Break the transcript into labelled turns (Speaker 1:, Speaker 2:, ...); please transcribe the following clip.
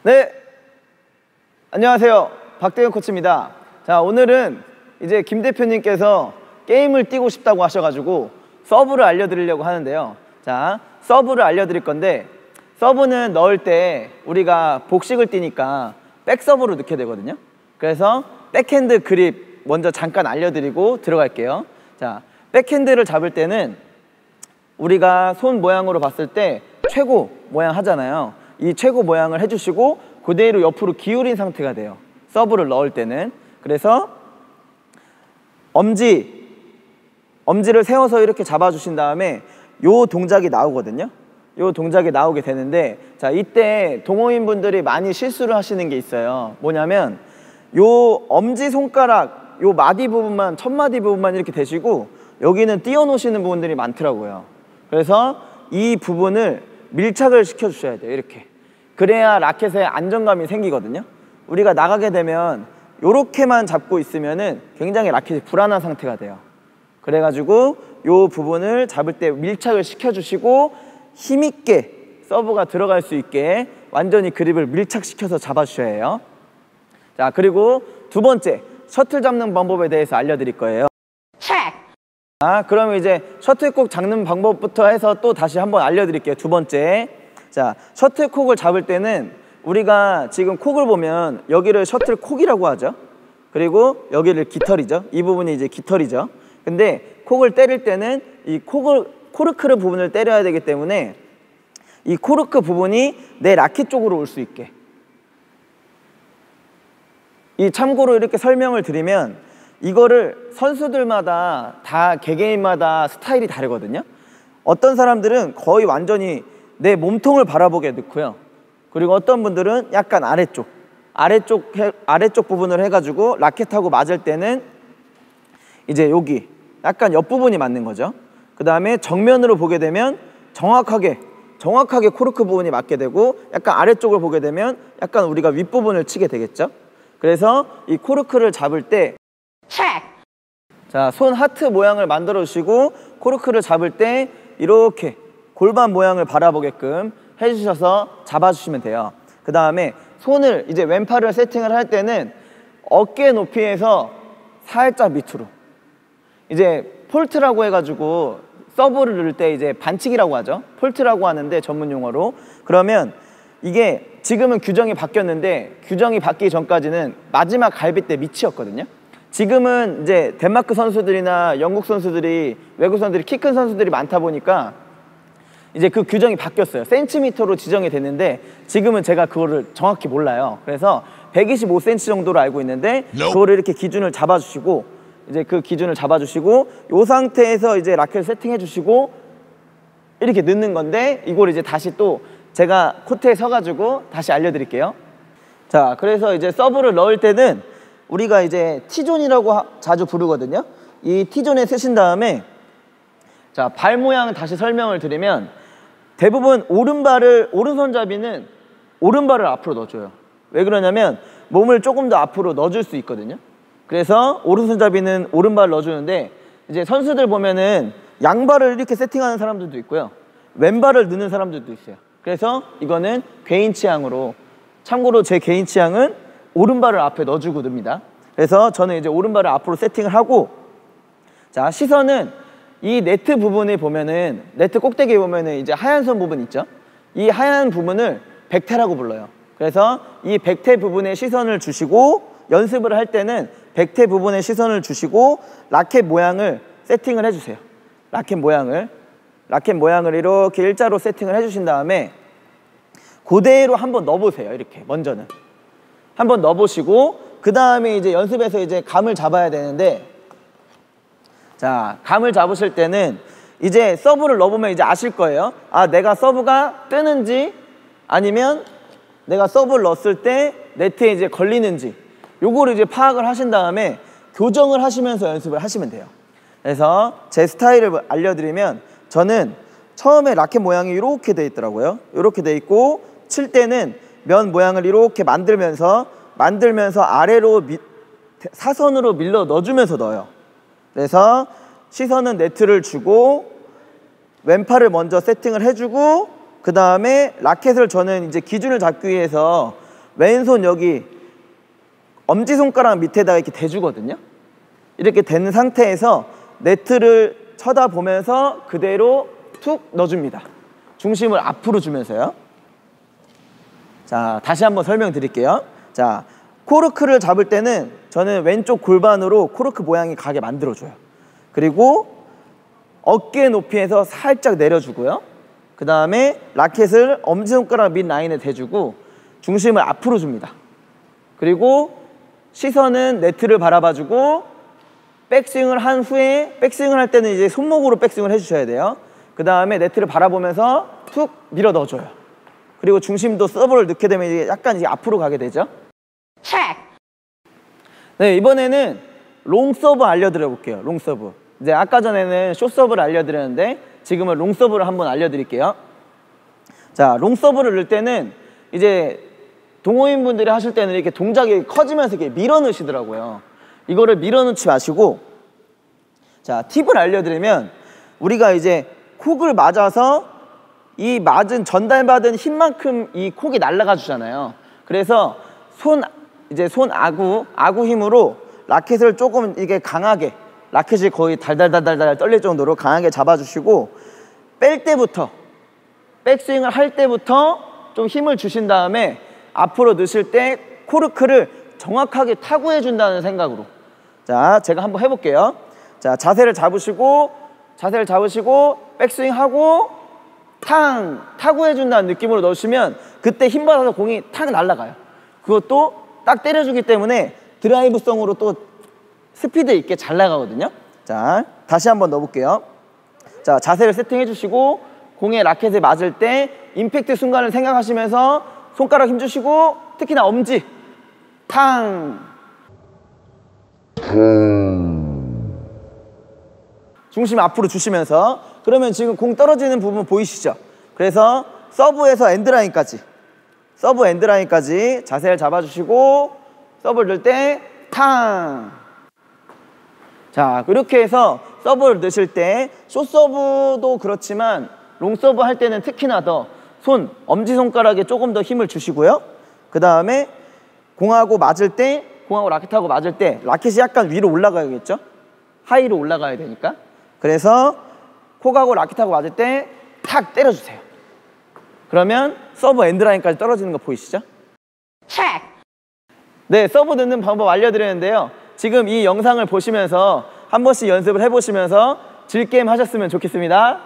Speaker 1: 네, 안녕하세요. 박대현 코치입니다. 자, 오늘은 이제 김 대표님께서 게임을 뛰고 싶다고 하셔가지고 서브를 알려드리려고 하는데요. 자, 서브를 알려드릴 건데, 서브는 넣을 때 우리가 복식을 뛰니까 백서브로 넣게 되거든요. 그래서 백핸드 그립 먼저 잠깐 알려드리고 들어갈게요. 자, 백핸드를 잡을 때는 우리가 손 모양으로 봤을 때 최고 모양 하잖아요. 이 최고 모양을 해주시고 그대로 옆으로 기울인 상태가 돼요. 서브를 넣을 때는. 그래서 엄지를 세워서 이렇게 잡아주신 다음에 요 동작이 나오거든요. 요 동작이 나오게 되는데, 자, 이때 동호인분들이 많이 실수를 하시는 게 있어요. 뭐냐면 요 엄지손가락 요 마디 부분만, 첫 마디 부분만 이렇게 대시고 여기는 띄워 놓으시는 부분들이 많더라고요. 그래서 이 부분을 밀착을 시켜 주셔야 돼요. 이렇게. 그래야 라켓에 안정감이 생기거든요. 우리가 나가게 되면 요렇게만 잡고 있으면은 굉장히 라켓이 불안한 상태가 돼요. 그래가지고 요 부분을 잡을 때 밀착을 시켜주시고 힘있게 서브가 들어갈 수 있게 완전히 그립을 밀착시켜서 잡아주셔야 해요. 자, 그리고 두 번째, 셔틀 잡는 방법에 대해서 알려드릴 거예요. 그러면 이제 셔틀콕 잡는 방법부터 해서 또 다시 한번 알려드릴게요. 두 번째. 자, 셔틀콕을 잡을 때는 우리가 지금 콕을 보면 여기를 셔틀콕이라고 하죠. 그리고 여기를 깃털이죠. 이 부분이 이제 깃털이죠. 근데 콕을 때릴 때는 이 코르크 부분을 때려야 되기 때문에 이 코르크 부분이 내 라켓 쪽으로 올 수 있게. 이 참고로 이렇게 설명을 드리면 이거를 선수들마다 다 개개인마다 스타일이 다르거든요. 어떤 사람들은 거의 완전히 내 몸통을 바라보게 넣고요. 그리고 어떤 분들은 약간 아래쪽 부분을 해가지고 라켓하고 맞을 때는 이제 여기 약간 옆부분이 맞는 거죠. 그 다음에 정면으로 보게 되면 정확하게 코르크 부분이 맞게 되고, 약간 아래쪽을 보게 되면 약간 우리가 윗부분을 치게 되겠죠. 그래서 이 코르크를 잡을 때 자, 손 하트 모양을 만들어 주시고 코르크를 잡을 때 이렇게 골반 모양을 바라보게끔 해주셔서 잡아주시면 돼요. 그 다음에 손을 이제 왼팔을 세팅을 할 때는 어깨 높이에서 살짝 밑으로, 이제 폴트라고 해가지고 서브를 넣을 때 이제 반칙이라고 하죠. 폴트라고 하는데 전문 용어로. 그러면 이게 지금은 규정이 바뀌었는데, 규정이 바뀌기 전까지는 마지막 갈빗대 밑이었거든요. 지금은 이제 덴마크 선수들이나 영국 선수들이, 외국 선수들이 키 큰 선수들이 많다 보니까 이제 그 규정이 바뀌었어요. 센티미터로 지정이 됐는데 지금은 제가 그거를 정확히 몰라요. 그래서 125cm 정도로 알고 있는데 그거를 이렇게 기준을 잡아주시고, 이제 그 기준을 잡아주시고 이 상태에서 이제 라켓을 세팅해 주시고 이렇게 넣는 건데, 이걸 이제 다시 또 제가 코트에 서가지고 다시 알려드릴게요. 자, 그래서 이제 서브를 넣을 때는 우리가 이제 T존이라고 자주 부르거든요. 이 T존에 쓰신 다음에, 자, 발 모양 다시 설명을 드리면 대부분 오른손잡이는 오른발을 앞으로 넣어줘요. 왜 그러냐면 몸을 조금 더 앞으로 넣어줄 수 있거든요. 그래서 오른손잡이는 오른발을 넣어주는데, 이제 선수들 보면은 양발을 이렇게 세팅하는 사람들도 있고요, 왼발을 넣는 사람들도 있어요. 그래서 이거는 개인 취향으로, 참고로 제 개인 취향은 오른발을 앞에 넣어주고 넣습니다. 그래서 저는 이제 오른발을 앞으로 세팅을 하고, 자, 시선은 이 네트 부분에 보면은, 네트 꼭대기에 보면은 이제 하얀 선 부분 있죠. 이 하얀 부분을 백태라고 불러요. 그래서 이 백태 부분에 시선을 주시고, 연습을 할 때는 백태 부분에 시선을 주시고 라켓 모양을 세팅을 해주세요. 라켓 모양을 이렇게 일자로 세팅을 해주신 다음에 그대로 한번 넣어보세요. 이렇게 먼저는 한번 넣어보시고, 그 다음에 이제 연습에서 이제 감을 잡아야 되는데, 자, 감을 잡으실 때는 이제 서브를 넣어보면 이제 아실 거예요. 아, 내가 서브가 뜨는지 아니면 내가 서브를 넣었을 때 네트에 이제 걸리는지, 요거를 이제 파악을 하신 다음에 교정을 하시면서 연습을 하시면 돼요. 그래서 제 스타일을 알려드리면, 저는 처음에 라켓 모양이 이렇게 돼 있더라고요. 이렇게 돼 있고, 칠 때는 면 모양을 이렇게 만들면서 아래로 사선으로 밀러 넣어주면서 넣어요. 그래서 시선은 네트를 주고 왼팔을 먼저 세팅을 해주고, 그 다음에 라켓을 저는 이제 기준을 잡기 위해서 왼손 여기 엄지손가락 밑에다가 이렇게 대주거든요. 이렇게 된 상태에서 네트를 쳐다보면서 그대로 툭 넣어줍니다. 중심을 앞으로 주면서요. 자, 다시 한번 설명드릴게요. 자, 코르크를 잡을 때는 저는 왼쪽 골반으로 코르크 모양이 가게 만들어줘요. 그리고 어깨 높이에서 살짝 내려주고요. 그 다음에 라켓을 엄지손가락 밑 라인에 대주고 중심을 앞으로 줍니다. 그리고 시선은 네트를 바라봐주고 백스윙을 한 후에 백스윙을 할 때는 이제 손목으로 백스윙을 해주셔야 돼요. 그 다음에 네트를 바라보면서 툭 밀어 넣어줘요. 그리고 중심도 서브를 넣게 되면 이제 약간 이제 앞으로 가게 되죠. 네, 이번에는 롱 서브 알려드려 볼게요. 롱 서브. 이제 아까 전에는 숏 서브를 알려드렸는데 지금은 롱 서브를 한번 알려드릴게요. 자, 롱 서브를 넣을 때는 이제 동호인 분들이 하실 때는 이렇게 동작이 커지면서 이렇게 밀어 넣으시더라고요. 이거를 밀어 넣지 마시고, 자, 팁을 알려드리면 우리가 이제 콕을 맞아서 이 맞은 전달받은 힘만큼 이 콕이 날아가 주잖아요. 그래서 손 아구 힘으로 라켓을 조금 이게 강하게, 라켓이 거의 달달달달 떨릴 정도로 강하게 잡아주시고, 뺄 때부터, 백스윙을 할 때부터 좀 힘을 주신 다음에 앞으로 넣으실 때 코르크를 정확하게 타구해 준다는 생각으로. 자, 제가 한번 해볼게요. 자, 자세를 잡으시고 백스윙 하고 탕 타구해 준다는 느낌으로 넣으시면 그때 힘 받아서 공이 탁 날아가요. 그것도 딱 때려주기 때문에 드라이브성으로 또 스피드 있게 잘 나가거든요. 자, 다시 한번 넣어볼게요. 자, 자세를 세팅해 주시고 공에 라켓에 맞을 때 임팩트 순간을 생각하시면서 손가락 힘주시고 특히나 엄지 탕 중심 앞으로 주시면서, 그러면 지금 공 떨어지는 부분 보이시죠? 그래서 서브에서 엔드라인까지, 서브 엔드라인까지 자세를 잡아주시고 서브를 넣을 때 탕. 자, 그렇게 해서 서브를 넣으실 때 숏서브도 그렇지만 롱서브 할 때는 특히나 더 손, 엄지손가락에 조금 더 힘을 주시고요. 그 다음에 공하고 맞을 때, 공하고 라켓하고 맞을 때 라켓이 약간 위로 올라가야겠죠? 하이로 올라가야 되니까. 그래서 콕하고 라켓하고 맞을 때 탁 때려주세요. 그러면 서브 엔드라인까지 떨어지는 거 보이시죠? 네, 서브 넣는 방법 알려드렸는데요. 지금 이 영상을 보시면서 한 번씩 연습을 해보시면서 즐게임 하셨으면 좋겠습니다.